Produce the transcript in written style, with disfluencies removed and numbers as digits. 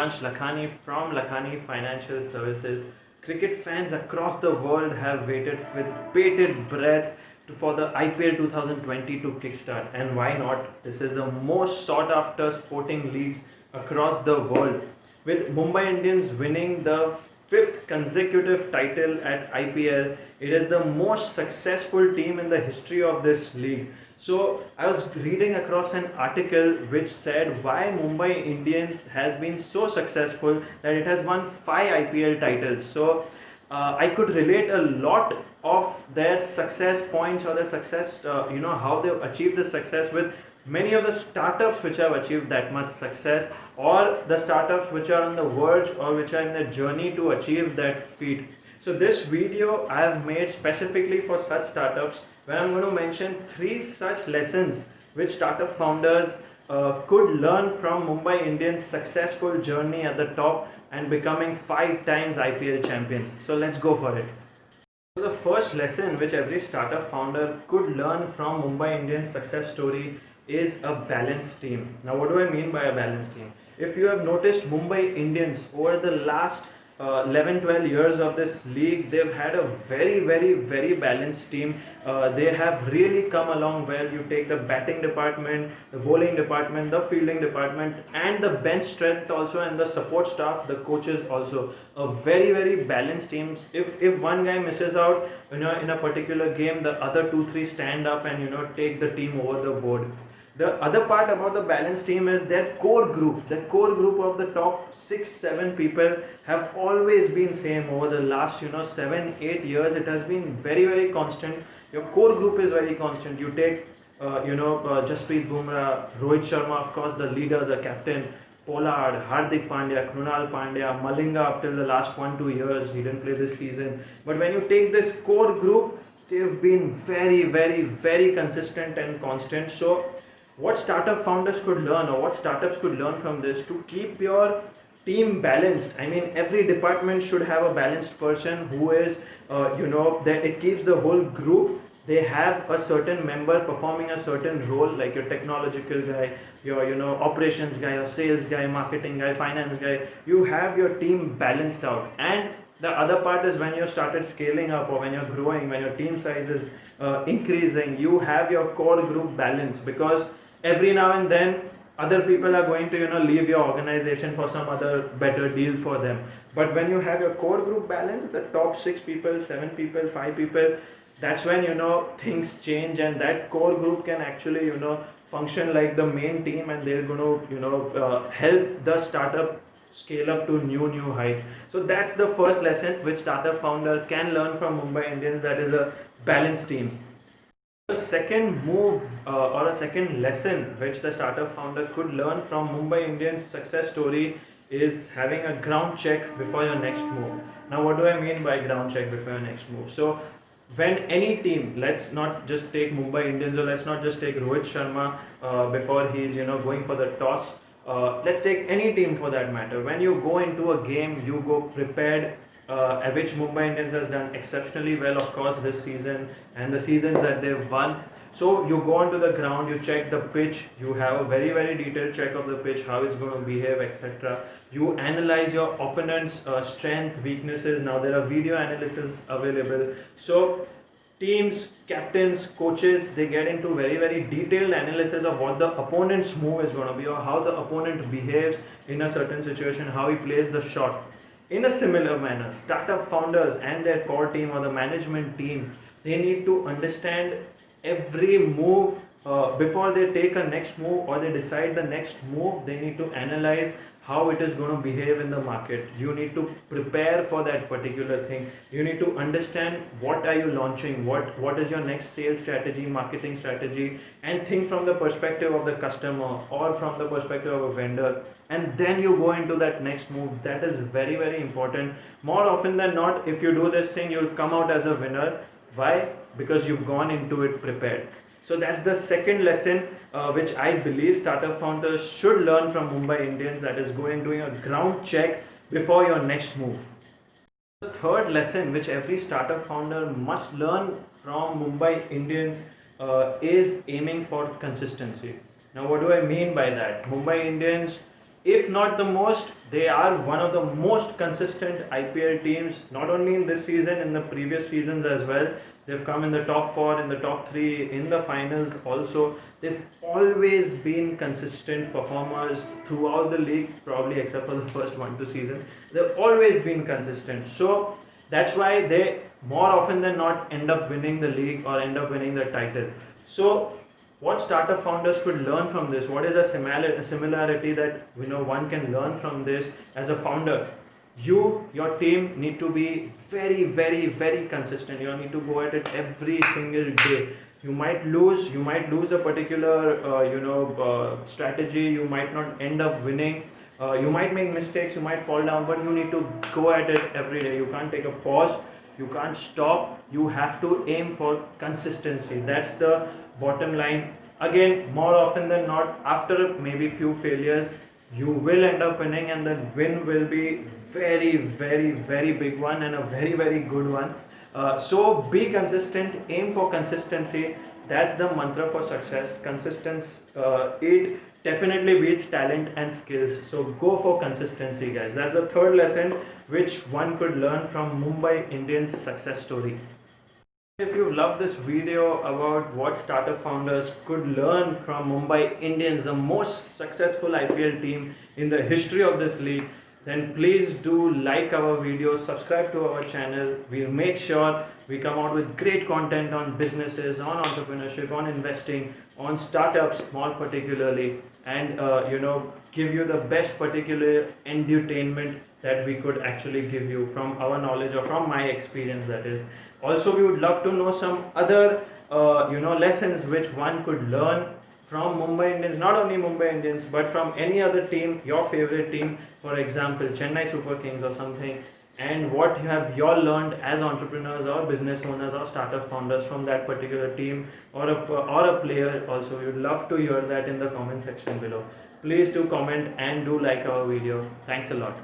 Devansh Lakhani from Lakhani Financial Services. Cricket fans across the world have waited with bated breath for the IPL 2020 to kickstart. And why not? This is the most sought after sporting leagues across the world. With Mumbai Indians winning the fifth consecutive title at IPL, it is the most successful team in the history of this league. So I was reading across an article which said why Mumbai Indians has been so successful that it has won 5 IPL titles. So I could relate a lot of their success points or their success, how they've achieved the success with many of the startups which have achieved that much success, or the startups which are on the verge or which are in the journey to achieve that feat. So this video I have made specifically for such startups, where I'm going to mention 3 such lessons which startup founders could learn from Mumbai Indians' successful journey at the top and becoming 5 times IPL champions. So let's go for it. So the first lesson which every startup founder could learn from Mumbai Indians' success story is a balanced team. Now what do I mean by a balanced team? If you have noticed, Mumbai Indians over the last 11-12 years of this league, they've had a very balanced team. They have really come along well. You take the batting department, the bowling department, the fielding department, and the bench strength also, and the support staff, the coaches also. A very balanced team. If one guy misses out, in a particular game, the other 2-3 stand up and take the team over the board. The other part about the balanced team is their core group. The core group of the top 6-7 people have always been same over the last 7-8 years. It has been very constant. Your core group is very constant. You take Jasprit Bumrah, Rohit Sharma, of course, the leader, the captain, Pollard, Hardik Pandya, Krunal Pandya, Malinga up till the last 1-2 years. He didn't play this season. But when you take this core group, they've been very consistent and constant. So what startup founders could learn, or what startups could learn from this, to keep your team balanced. I mean, every department should have a balanced person who is, that it keeps the whole group. They have a certain member performing a certain role, like your technological guy, your operations guy, your sales guy, marketing guy, finance guy. You have your team balanced out. And the other part is when you started scaling up, or when you're growing, when your team size is increasing, you have your core group balanced, because every now and then other people are going to leave your organization for some other better deal for them. But when you have your core group balanced, the top 6 people, 7 people, 5 people, that's when things change, and that core group can actually function like the main team, and they're going to help the startup scale up to new heights. So that's the first lesson which startup founder can learn from Mumbai Indians, that is a balanced team. The second move or a second lesson which the startup founder could learn from Mumbai Indians' success story is having a ground check before your next move. Now what do I mean by ground check before your next move? So when any team, let's not just take Mumbai Indians, or let's not just take Rohit Sharma before he's going for the toss. Let's take any team for that matter. When you go into a game, you go prepared, which Mumbai Indians has done exceptionally well, of course, this season and the seasons that they've won. So you go onto the ground, you check the pitch, you have a very detailed check of the pitch, how it's going to behave, etc. You analyze your opponent's strength, weaknesses. Now there are video analysis available. So teams, captains, coaches, they get into very detailed analysis of what the opponent's move is going to be, or how the opponent behaves in a certain situation, how he plays the shot. In a similar manner, startup founders and their core team or the management team, they need to understand every move before they take a next move or they decide the next move. They need to analyze how it is going to behave in the market. You need to prepare for that particular thing. You need to understand what are you launching, what is your next sales strategy, marketing strategy, and think from the perspective of the customer or from the perspective of a vendor, and then you go into that next move. That is very important. More often than not, if you do this thing, you'll come out as a winner. Why? Because you've gone into it prepared. So that's the second lesson which I believe startup founders should learn from Mumbai Indians, that is doing a ground check before your next move. The third lesson which every startup founder must learn from Mumbai Indians is aiming for consistency. Now what do I mean by that? Mumbai Indians if not the most, they are one of the most consistent IPL teams, not only in this season, in the previous seasons as well. They've come in the top 4, in the top 3, in the finals also. They've always been consistent performers throughout the league, probably except for the first 1-2 seasons. They've always been consistent. So that's why they more often than not end up winning the league or end up winning the title. So what startup founders could learn from this? What is a similarity that one can learn from this as a founder? Your team need to be very, very, very consistent. You need to go at it every single day. You might lose a particular strategy. You might not end up winning. You might make mistakes, you might fall down, but you need to go at it every day. You can't take a pause, you can't stop. You have to aim for consistency. That's the bottom line. Again, more often than not, after maybe few failures, you will end up winning, and the win will be very, very, very big one and a very, very good one. So be consistent, aim for consistency. That's the mantra for success. Consistency, it definitely beats talent and skills. So go for consistency, guys. That's the third lesson which one could learn from Mumbai Indians success story. If you love this video about what startup founders could learn from Mumbai Indians, the most successful IPL team in the history of this league, then please do like our video, subscribe to our channel. We'll make sure we come out with great content on businesses, on entrepreneurship, on investing, on startups more particularly, and give you the best particular edutainment that we could actually give you from our knowledge or from my experience, that is. Also, we would love to know some other lessons which one could learn from Mumbai Indians, not only Mumbai Indians, but from any other team, your favorite team, for example, Chennai Super Kings or something, and what you all learned as entrepreneurs or business owners or startup founders from that particular team or a player also. We would love to hear that in the comment section below. Please do comment and do like our video. Thanks a lot.